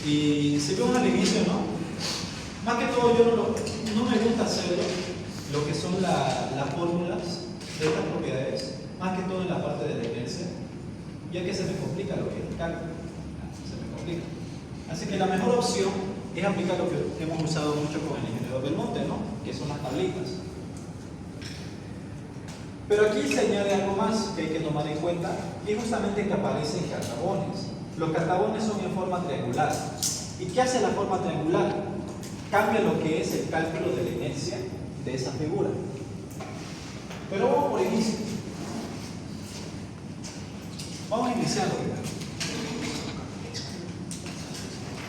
Y si vemos al inicio, ¿no? Más que todo yo no me gusta hacerlo, lo que son las fórmulas de estas propiedades, más que todo en la parte de la inercia, ya que se me complica lo que es el cálculo. Se me complica. Así que la mejor opción es aplicar lo que hemos usado mucho con el ingeniero Belmonte, ¿no? Que son las tablitas. Pero aquí se añade algo más que hay que tomar en cuenta, y justamente que aparecen cartabones. Los cartabones son en forma triangular. ¿Y qué hace la forma triangular? Cambia lo que es el cálculo de la inercia de esa figura. Pero vamos por inicio. Vamos iniciando.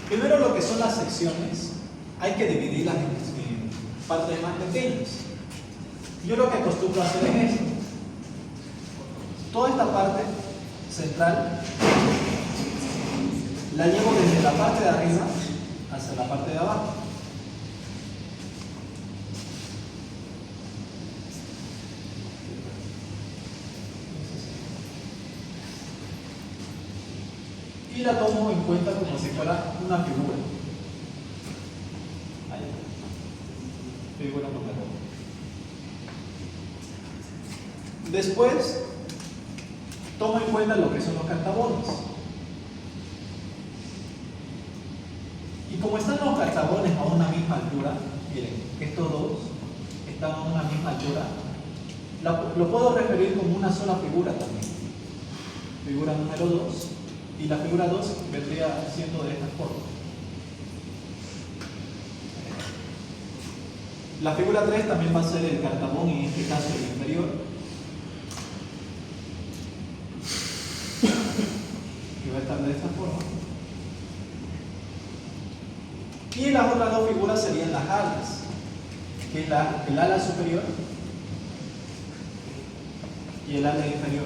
Primero lo que son las secciones, hay que dividirlas en partes más pequeñas. Yo lo que acostumbro a hacer es esto. Toda esta parte central la llevo desde la parte de arriba hacia la parte de abajo. Y la tomo en cuenta como si fuera una figura. Ahí. Figura número 1. Después, tomo en cuenta lo que son los cartabones. Y como están los cartabones a una misma altura, miren, estos dos están a una misma altura, lo puedo referir como una sola figura también. Figura número 2. Y la figura 2 vendría siendo de esta forma. La figura 3 también va a ser el cartabón, en este caso el inferior. Que va a estar de esta forma. Y las otras dos figuras serían las alas, que es el ala superior y el ala inferior.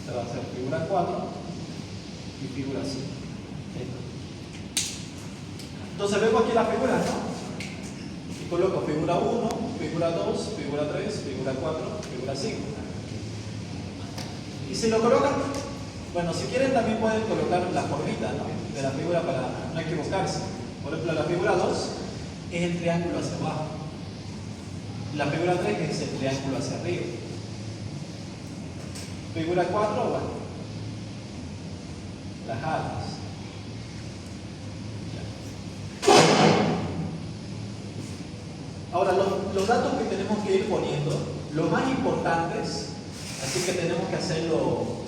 Esta va a ser figura 4 y figura 5. Entonces vemos aquí las figuras, ¿no? Y coloco figura 1, figura 2, figura 3, figura 4, figura 5. Y si lo colocan, bueno, si quieren también pueden colocar la formita, ¿no?, de la figura para no equivocarse. Por ejemplo, la figura 2 es el triángulo hacia abajo. La figura 3 es el triángulo hacia arriba. Figura 4, bueno, las alas. Ahora, los datos que tenemos que ir poniendo, los más importantes, así que tenemos que hacerlo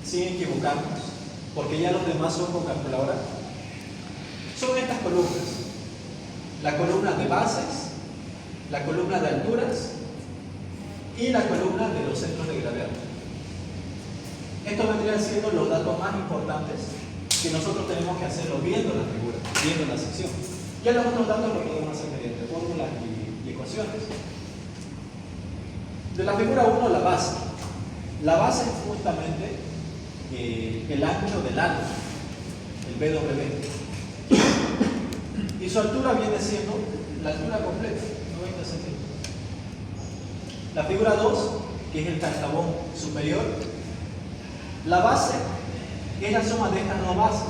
sin equivocarnos, porque ya los demás son con calculadora, son estas columnas. La columna de bases, la columna de alturas y la columna de los centros de gravedad. Estos vendrían siendo los datos más importantes que nosotros tenemos que hacerlo viendo la figura, viendo la sección. Ya los otros datos los podemos hacer mediante fórmulas y ecuaciones. De la figura 1, la base. La base es justamente el ancho del ala, el BW. Y su altura viene siendo la altura completa, 90 centímetros. La figura 2, que es el cartabón superior. La base es la suma de estas dos bases,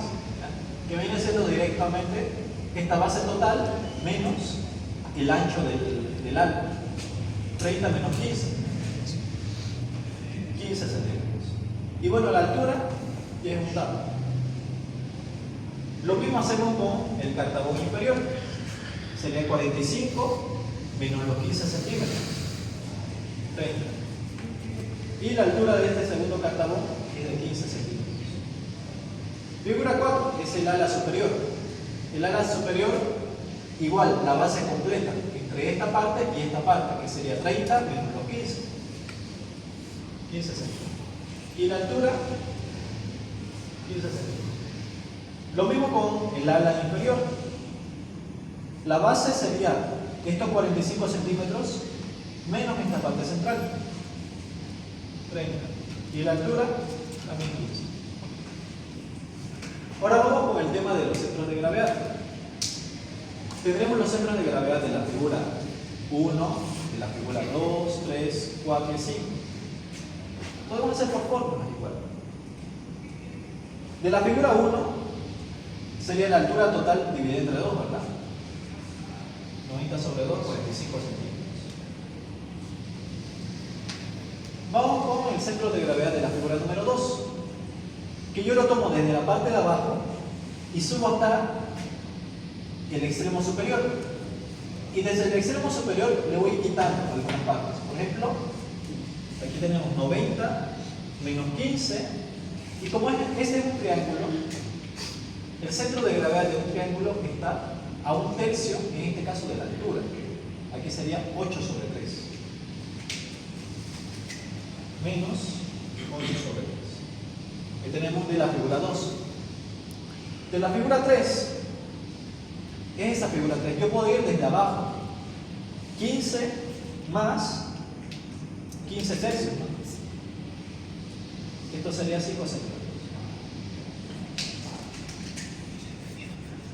que viene siendo directamente esta base total menos el ancho del ala. 30 menos 15 centímetros. Y bueno, la altura ya es un dato. Lo mismo hacemos con el cartabón inferior. Sería 45 menos los 15 centímetros. 30. Y la altura de este segundo cartabón es de 15 centímetros. Figura 4 es el ala superior. El ala superior, igual, la base completa entre esta parte y esta parte, que sería 30 menos los 15. 15 centímetros. Y la altura, 15 centímetros. Lo mismo con el ala inferior. La base sería estos 45 centímetros menos esta parte central, 30. Y la altura, también 15. Ahora vamos con el tema de los centros de gravedad. Tendremos los centros de gravedad de la figura 1, de la figura 2, 3, 4 y 5. Podemos hacer por fórmulas igual. De la figura 1 sería la altura total dividida entre 2, ¿verdad? 90 sobre 2, 45 centímetros. Vamos con el centro de gravedad de la figura número 2, que yo lo tomo desde la parte de abajo y subo hasta el extremo superior. Y desde el extremo superior le voy quitando algunas partes. Por ejemplo, aquí tenemos 90 menos 15. Y como este es un triángulo, el centro de gravedad de un triángulo está a 1/3, en este caso, de la altura. Aquí sería 8 sobre 3. Menos 8 sobre 3. Que tenemos de la figura 2. De la figura 3, es esa figura 3. Yo puedo ir desde abajo. 15 más 15 tercios, ¿no? Esto sería 5 centímetros.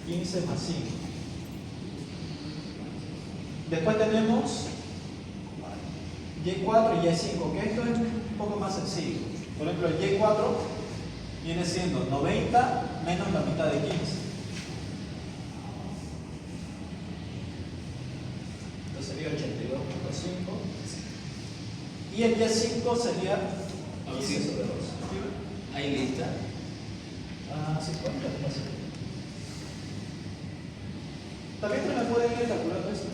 15 más 5. Después tenemos Y4 y Y5, que esto es un poco más sencillo. Por ejemplo, el Y4 viene siendo 90 menos la mitad de 15. Esto sería 82.5. Y el Y5 sería 15 sobre 2. ¿Hay lista? 50. También me pueden ir calculando esto.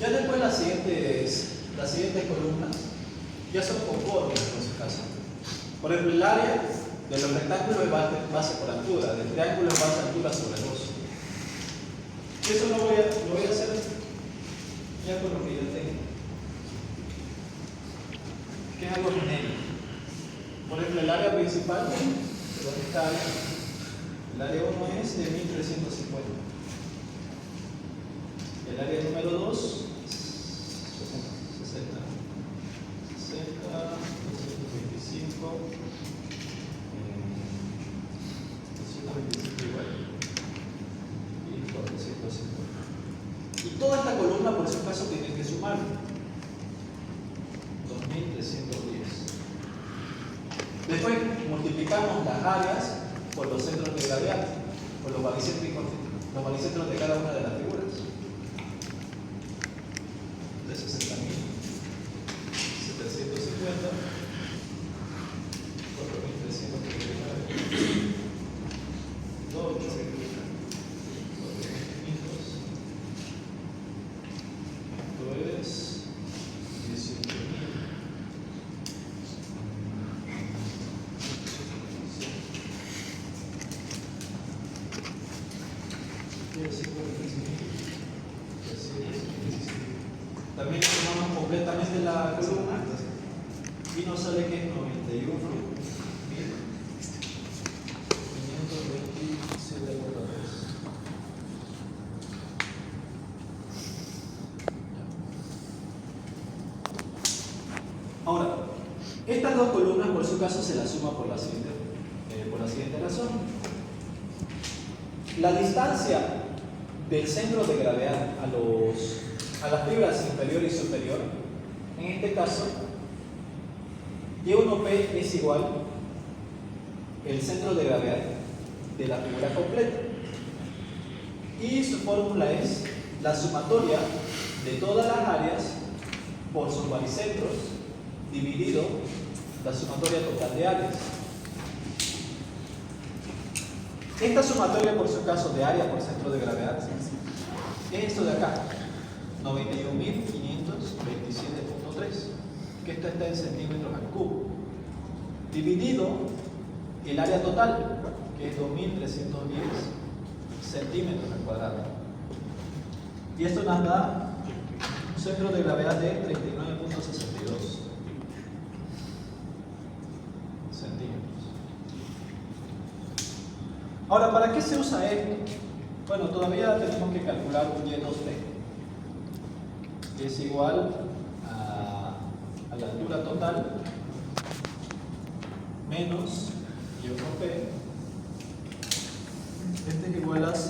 Ya después las siguientes columnas ya son conformes en su caso. Por ejemplo, el área de los rectángulos es base por altura, del triángulo es base altura sobre 2. Eso lo voy a hacer ya con lo que yo tengo, que es algo genérico. Por ejemplo, el área principal, ¿dónde está? El área 1 es de 1350. El área número 2, 60, 225, 225 igual, y 450. Y toda esta columna, por ese caso, tienen que sumar 2310. Después multiplicamos las áreas por los centros de gravedad, por los baricentros de cada una de las figuras. De 60.750, 4.339, 8, 4.500. Esto es 18.000. También sumamos completamente la columna y nos sale que es 91.527.3. Ahora, estas dos columnas por su caso se las suma por la siguiente razón. La distancia del centro de gravedad a las fibras inferior y superior, en este caso, Y1P es igual el centro de gravedad de la figura completa. Y su fórmula es la sumatoria de todas las áreas por sus baricentros dividido la sumatoria total de áreas. Esta sumatoria, por su caso, de área por centro de gravedad es esto de acá, 91.527.3, que esto está en centímetros al cubo, dividido el área total, que es 2.310 centímetros al cuadrado. Y esto nos da un centro de gravedad de 39.62 centímetros. Ahora, ¿para qué se usa esto? Bueno, todavía tenemos que calcular un Y2P, que es igual a la altura total menos Y1P. Este es igual a 50.38.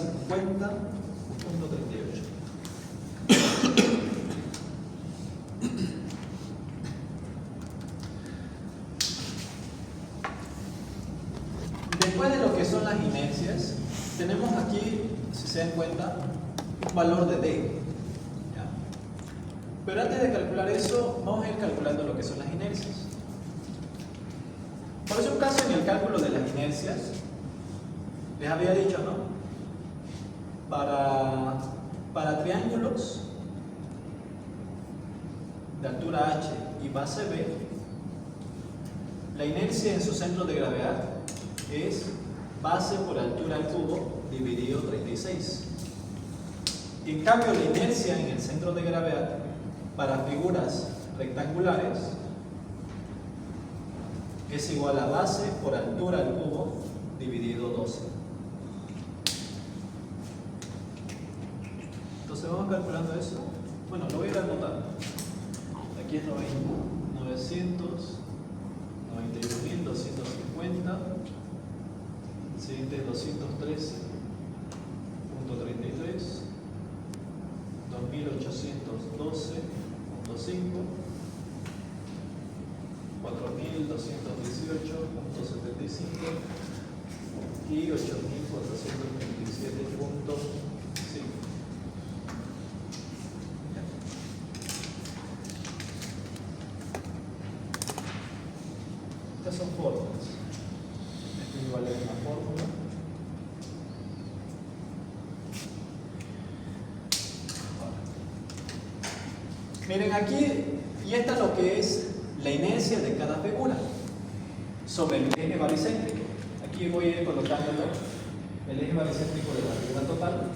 Después de lo que son las inercias, tenemos aquí, si se dan cuenta, un valor de D. ¿Ya? Pero antes de calcular eso, vamos a ir calculando lo que son las inercias. Por eso, un caso en el cálculo de las inercias, les había dicho, ¿no? Para triángulos de altura H y base B, la inercia en su centro de gravedad es base por altura al cubo dividido 36. En cambio, la inercia en el centro de gravedad para figuras rectangulares es igual a base por altura al cubo dividido 12. Entonces vamos calculando eso. Bueno, lo voy a ir anotando. Aquí es 991.250. El siguiente es 213.33. 2812.5. 4.218.75 y 8.427.5. Estas son fórmulas. Esto igual a una fórmula. Miren aquí, y esta es lo que es la inercia de cada figura sobre el eje baricéntrico. Aquí voy a ir colocándolo el eje baricéntrico de la figura total.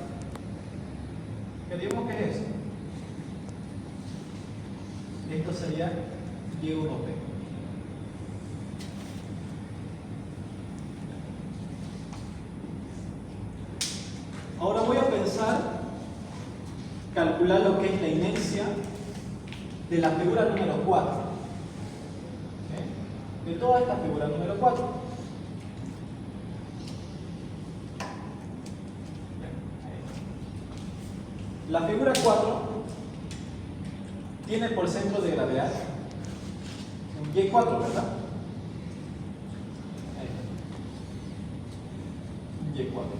¿Qué digamos que es esto? Esto sería Y1P. Ahora voy a pensar calcular lo que es la inercia de la figura número 4. De toda esta figura número 4. La figura 4 tiene por centro de gravedad un Y4, ¿verdad? Un Y4.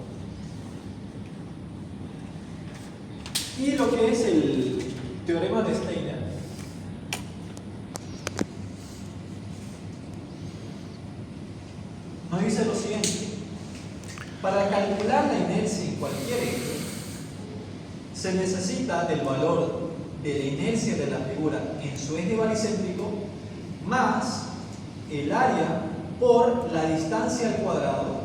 Y lo que es el teorema de Steiner nos dice lo siguiente: para calcular la inercia en cualquier eje se necesita del valor de la inercia de la figura en su eje baricéntrico más el área por la distancia al cuadrado,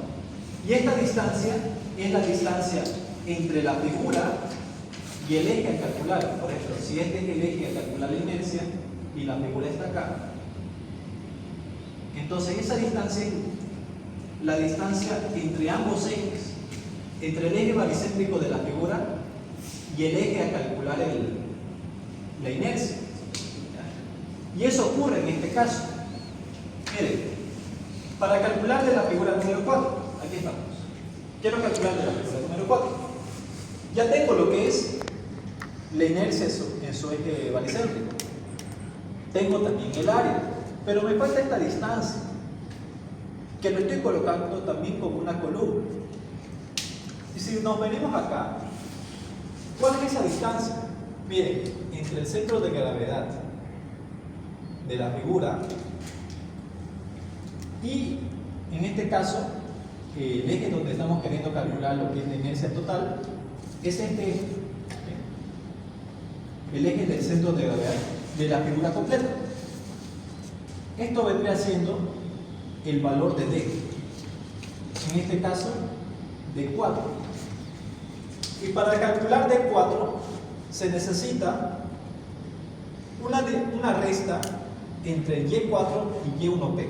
y esta distancia es la distancia entre la figura y el eje a calcular. Por ejemplo, si este es el eje a calcular la inercia y la figura está acá, entonces esa distancia es la distancia entre ambos ejes, entre el eje baricéntrico de la figura y el eje a calcular la inercia. Y eso ocurre en este caso. Miren, para calcular de la figura número 4, aquí estamos. Quiero calcular de la figura número 4. Ya tengo lo que es la inercia en su eje baricéntrico. Tengo también el área, pero me falta esta distancia, que lo estoy colocando también como una columna. Y si nos venimos acá, ¿cuál es esa distancia? Miren, entre el centro de gravedad de la figura y, en este caso, el eje donde estamos queriendo calcular lo que es la inercia total, es este eje, el eje del centro de gravedad de la figura completa. Esto vendría siendo el valor de D, en este caso D4. Y para calcular D4 se necesita una resta entre Y4 y Y1P.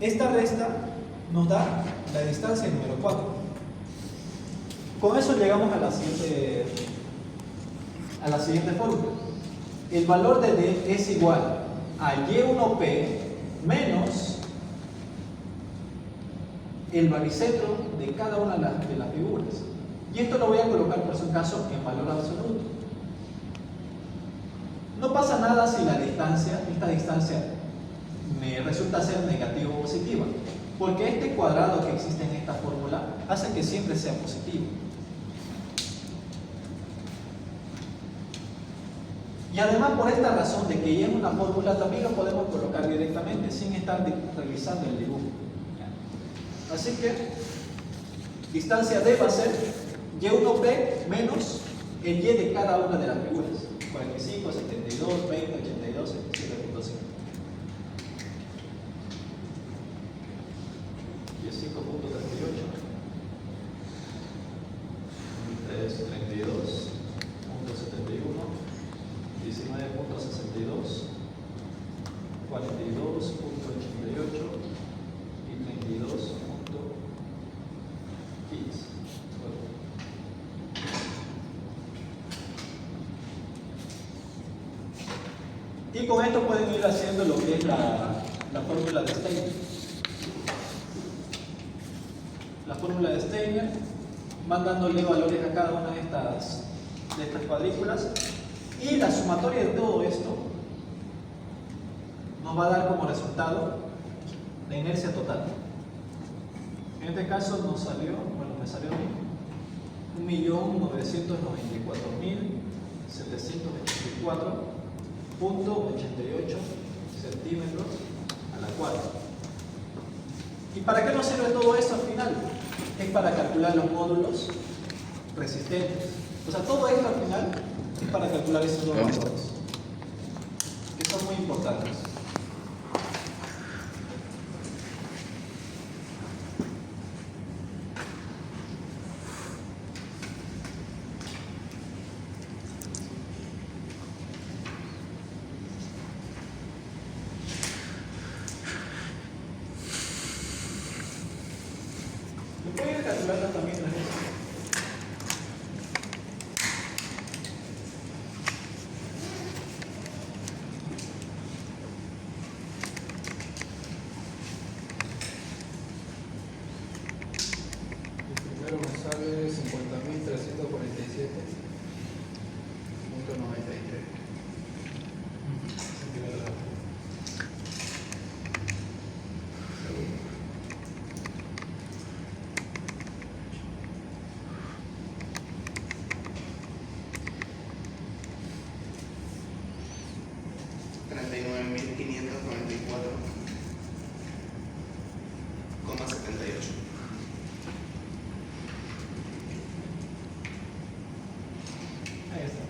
Esta resta nos da la distancia número 4. Con eso llegamos a la siguiente fórmula. El valor de D es igual a Y1P menos el baricentro de cada una de las figuras. Y esto lo voy a colocar por si acaso en valor absoluto. No pasa nada si esta distancia me resulta ser negativa o positiva, porque este cuadrado que existe en esta fórmula hace que siempre sea positivo. Y además, por esta razón de que ya es una fórmula, también lo podemos colocar directamente sin estar revisando el dibujo. Así que distancia D va a ser Y1P menos el Y de cada una de las figuras: 45, 72, 20, 82, 77.5. 15.38, 32.71, 19.62, 42.88 y 32.15. Y con esto pueden ir haciendo lo que es la fórmula de Steiner. La fórmula de Steiner, van dándole valores a cada una de estas cuadrículas, y la sumatoria de todo esto nos va a dar como resultado la inercia total. En este caso nos salió, me salió 1.994.784.88 centímetros a la cuadra. ¿Y para qué nos sirve todo esto al final? Es para calcular los módulos resistentes. O sea, todo esto al final es para calcular esos dos valores, que son muy importantes. Voy a calcularla también en esto. Primero me sale 50.347.93. Ahí está.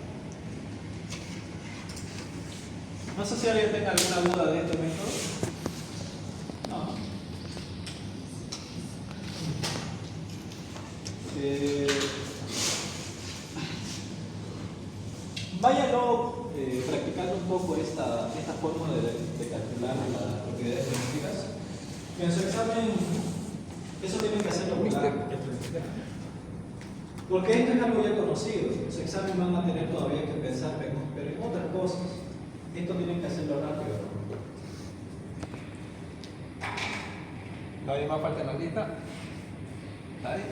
No sé si alguien tenga alguna duda de este método. No. Váyanlo practicando un poco esta fórmula de calcular las propiedades geométricas. En su examen, eso tienen que hacerlo muy rápido. Porque esto es algo ya conocido. Los exámenes van a tener todavía que pensar, pero en otras cosas. Esto tienen que hacerlo rápido. ¿Nadie más falta en la lista? ¿Nadie?